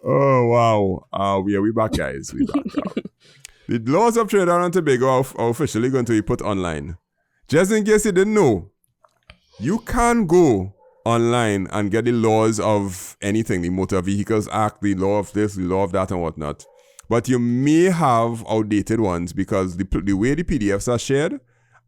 Oh, wow. We back, guys. We back now. The laws of Trinidad and Tobago are officially going to be put online. Just in case you didn't know, you can go online and get the laws of anything, the Motor Vehicles Act, the law of this, the law of that, and whatnot. But you may have outdated ones because the way the PDFs are shared,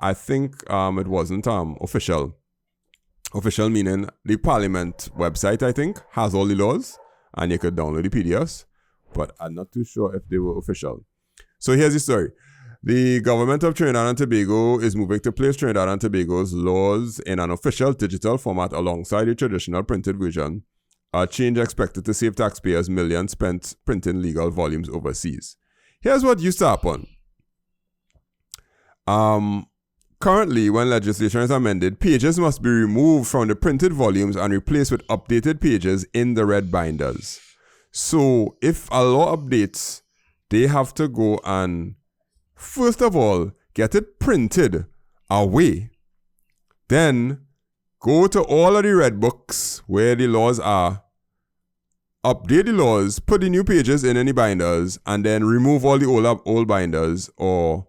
I think it wasn't official. Official meaning the Parliament website, I think, has all the laws and you could download the PDFs. But I'm not too sure if they were official. So here's the story. The government of Trinidad and Tobago is moving to place Trinidad and Tobago's laws in an official digital format alongside the traditional printed version, a change expected to save taxpayers millions spent printing legal volumes overseas. Here's what used to happen. Currently, when legislation is amended, pages must be removed from the printed volumes and replaced with updated pages in the red binders. So, if a law updates, they have to go and, first of all, get it printed away. Then, go to all of the red books where the laws are, update the laws, put the new pages in any binders, and then remove all the old binders, or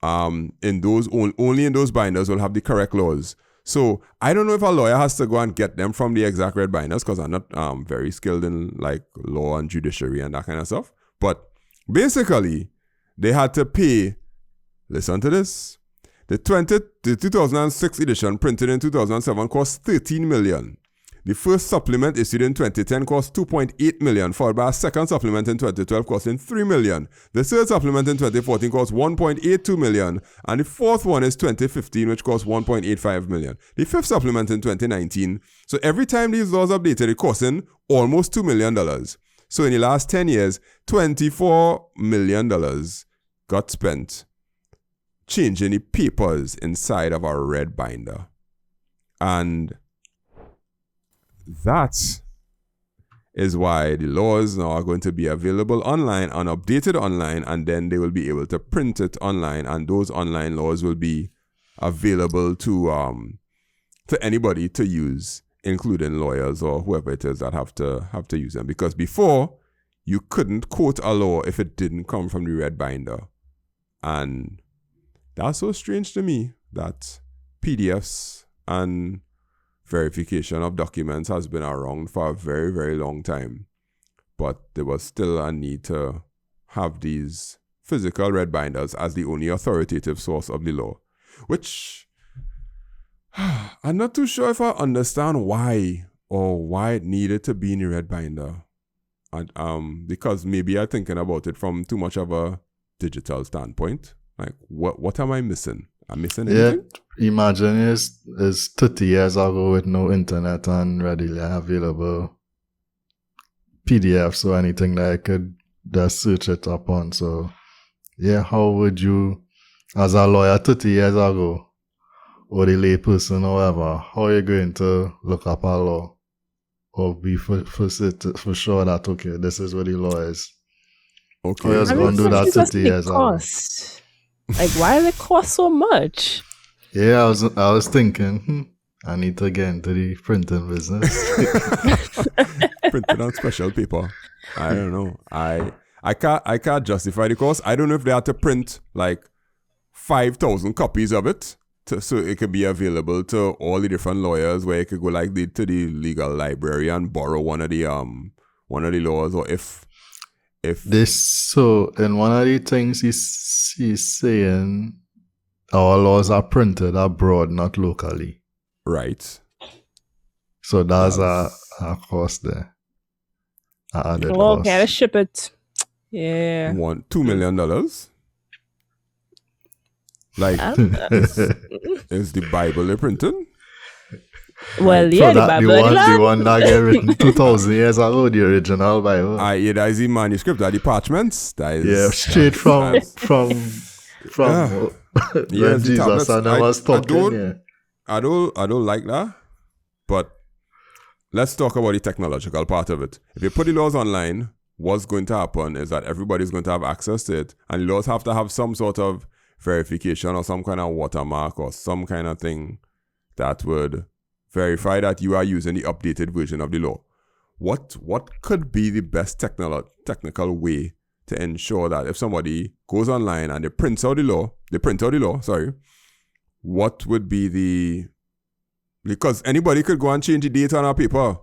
in those only in those binders will have the correct laws. So I don't know if a lawyer has to go and get them from the exact red binders because I'm not very skilled in like law and judiciary and that kind of stuff. But basically, they had to pay. Listen to this. The 2006 edition printed in 2007 cost $13 million. The first supplement issued in 2010 cost $2.8 million, followed by a second supplement in 2012 costing $3 million. The third supplement in 2014 cost $1.82 million, and the fourth one is 2015, which cost $1.85 million. The fifth supplement in 2019. So every time these laws updated, it costing almost $2 million. So in the last 10 years, $24 million got spent changing the papers inside of our red binder. And that is why the laws now are going to be available online and updated online, and then they will be able to print it online, and those online laws will be available to anybody to use, including lawyers or whoever it is that have to use them. Because before, you couldn't quote a law if it didn't come from the red binder. And that's so strange to me that PDFs and verification of documents has been around for a very, very long time. But there was still a need to have these physical red binders as the only authoritative source of the law. Which I'm not too sure if I understand why it needed to be in the red binder. And, because maybe I'm thinking about it from too much of a digital standpoint. Like, what am I missing? I'm missing anything? Yeah, imagine it's 30 years ago with no internet and readily available PDFs or anything that I could just search it upon. So, yeah, how would you, as a lawyer 30 years ago, or the lay person or whatever, how are you going to look up a law or be for sure that, okay, this is what the law is? Okay. How are you going to do that 30 years ago? Like, why does it cost so much? Yeah, I was thinking, I need to get into the printing business. Printed on special paper. I don't know. I can't justify the cost. I don't know if they had to print like 5,000 copies of it so it could be available to all the different lawyers, where you could go like to the legal library and borrow one of the laws, or if this, so in one of the things he's saying, our laws are printed abroad, not locally. Right. So that's a cost there. Well, gotta ship it. Yeah. $2 million. Like, is the Bible they printing? Well, yeah, so the one that get written 2,000 years ago, the original Bible. Yeah, that is the manuscript, that the parchments. That is, straight from yeah, when Jesus and I was talking. I don't like that, but let's talk about the technological part of it. If you put the laws online, what's going to happen is that everybody's going to have access to it, and the laws have to have some sort of verification or some kind of watermark or some kind of thing that would verify that you are using the updated version of the law. what could be the best technical way to ensure that if somebody goes online and they print out the law, what would be because anybody could go and change the date on a paper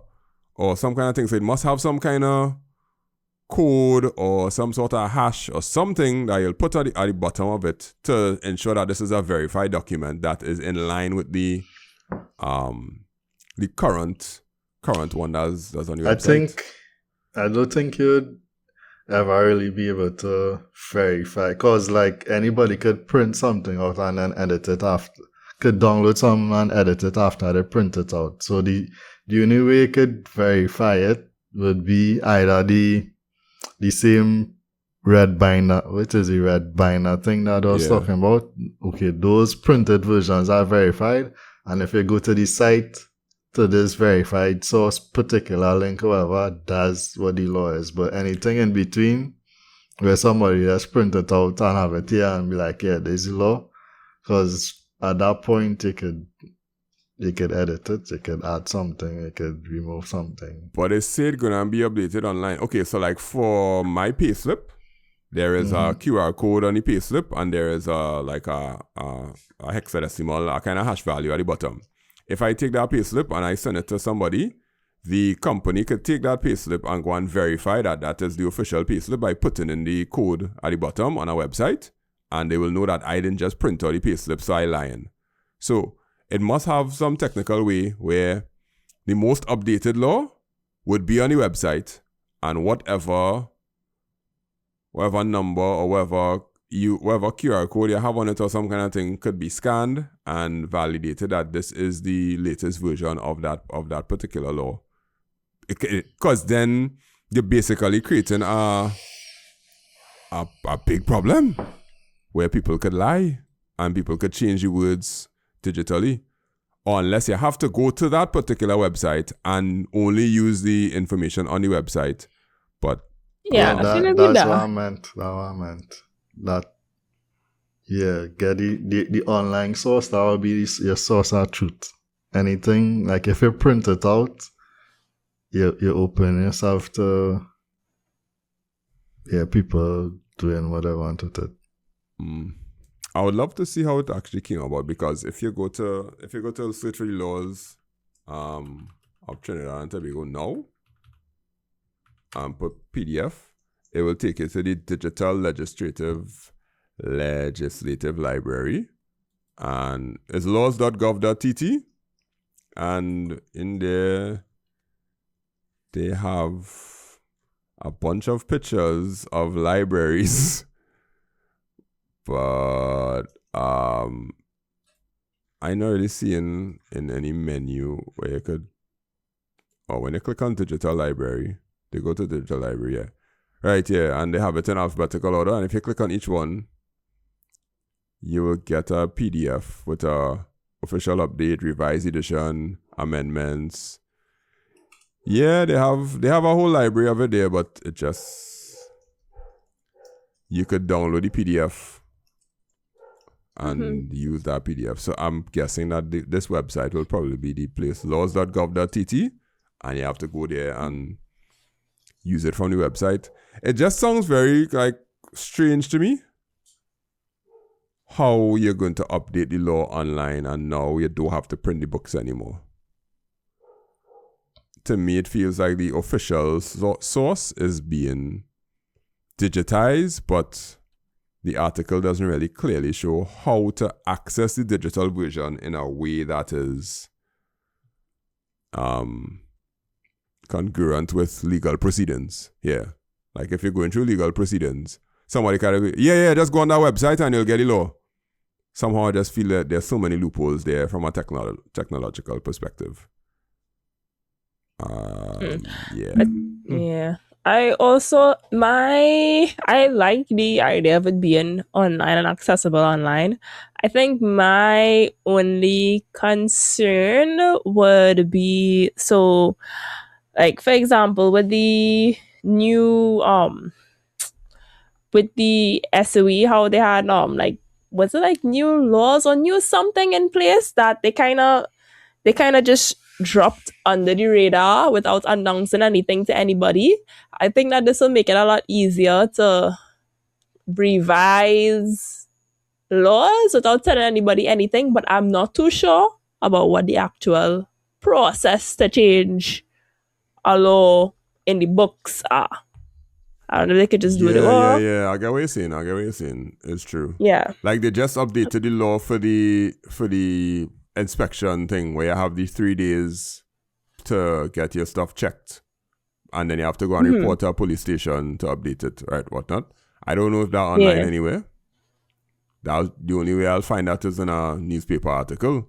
or some kind of thing. So it must have some kind of code or some sort of hash or something that you'll put at the bottom of it to ensure that this is a verified document that is in line with the current one that's on your website. I don't think you'd ever really be able to verify, because like anybody could print something out and then edit it after, could download something and edit it after they print it out. So the only way you could verify it would be either the same red binder, which is the red binder thing that I was talking about. Okay, those printed versions are verified, and if you go to the site to this verified source particular link, however, that's what the law is. But anything in between, where somebody just print it out and have it here and be like, yeah, there's the law, because at that point you could edit it, you could add something, you could remove something. But they say it's gonna be updated online. Okay, so like for my payslip, there is a QR code on the payslip, and there is a hexadecimal, a kind of hash value at the bottom. If I take that payslip and I send it to somebody, the company could take that payslip and go and verify that that is the official payslip by putting in the code at the bottom on a website, and they will know that I didn't just print out the payslip, so I lying. So it must have some technical way where the most updated law would be on the website, and whatever number or whatever QR code you have on it or some kind of thing could be scanned and validated that this is the latest version of that particular law. Because then you're basically creating a big problem where people could lie and people could change the words digitally, or unless you have to go to that particular website and only use the information on the website. But Yeah, that's what I meant. That get the online source, that will be your source of truth. Anything, like if you print it out, you open yourself to people doing what they want with it. I would love to see how it actually came about, because if you go to search for the laws of Trinidad and Tobago now and put PDF, it will take you to the digital legislative library, and it's laws.gov.tt, and in there they have a bunch of pictures of libraries. But I'm not really seeing in any menu where you could, or when you click on digital library, they go to digital library, yeah. Right, yeah, and they have it in alphabetical order, and if you click on each one, you will get a PDF with a official update, revised edition, amendments. Yeah, they have a whole library of it there, but it just, you could download the PDF and use that PDF. So I'm guessing that this website will probably be the place, laws.gov.tt, and you have to go there and use it from the website. It just sounds very strange to me how you're going to update the law online and now you don't have to print the books anymore. To me, it feels like the official source is being digitized, but the article doesn't really clearly show how to access the digital version in a way that is congruent with legal proceedings. Yeah. Like if you're going through legal proceedings, somebody can go, just go on that website and you'll get the law. Somehow I just feel that there's so many loopholes there from a technological perspective. Yeah. I like the idea of it being online and accessible online. I think my only concern would be, so like for example with the new with the SOE, how they had was it like new laws or new something in place that they kinda just dropped under the radar without announcing anything to anybody. I think that this will make it a lot easier to revise laws without telling anybody anything, but I'm not too sure about what the actual process to change a law in the books are. I don't know if they could just do the law. Yeah. I get what you're saying. It's true. Yeah. Like they just updated the law for the inspection thing where you have the 3 days to get your stuff checked. And then you have to go and report to a police station to update it, right? Whatnot. I don't know if that's online anywhere. That's the only way I'll find out is in a newspaper article.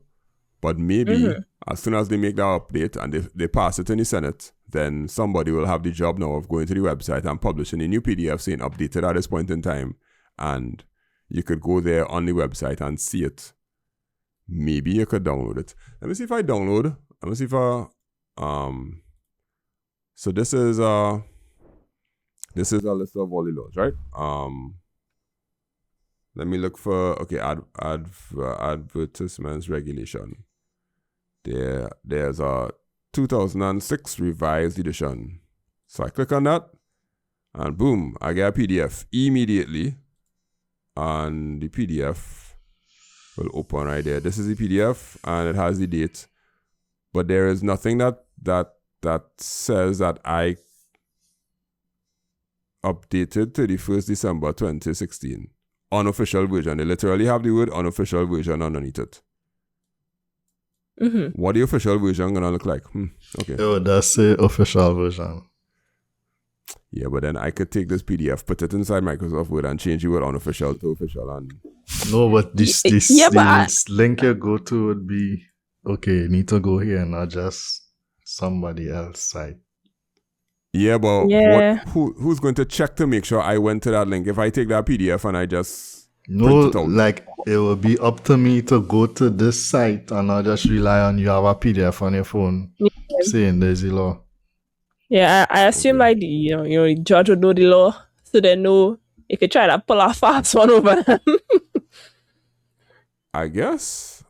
But maybe as soon as they make that update and they pass it in the Senate, then somebody will have the job now of going to the website and publishing a new PDF saying updated at this point in time. And you could go there on the website and see it. Maybe you could download it. Let me see if I download. Let me see if I... So this is a list of all the laws, right? Let me look for... Okay, advertisements regulation. There's a 2006 revised edition. So I click on that and boom, I get a PDF immediately. And the PDF will open right there. This is the PDF and it has the date. But there is nothing that says that I updated 31st December 2016. Unofficial version. They literally have the word unofficial version underneath it. What the official version gonna look like? Okay. Oh, that's the official version. Yeah, but then I could take this PDF, put it inside Microsoft Word, and change the word unofficial to official. And no, but this link you go to would be okay. You need to go here and not just somebody else's site. Yeah, but who's going to check to make sure I went to that link? If I take that PDF and I just it will be up to me to go to this site and not just rely on you have a PDF on your phone saying there's the law. Yeah, I assume like the judge would know the law, so they know if you try to pull a fast one over them. I guess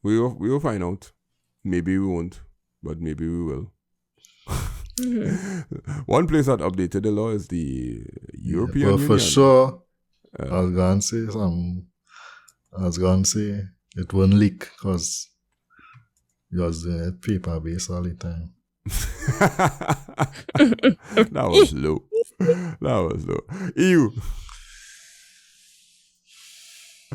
we will find out. Maybe we won't, but maybe we will. One place that updated the law is the European Union. For sure, I was going to say it won't leak because you was doing it paper-based all the time. That was low. EU.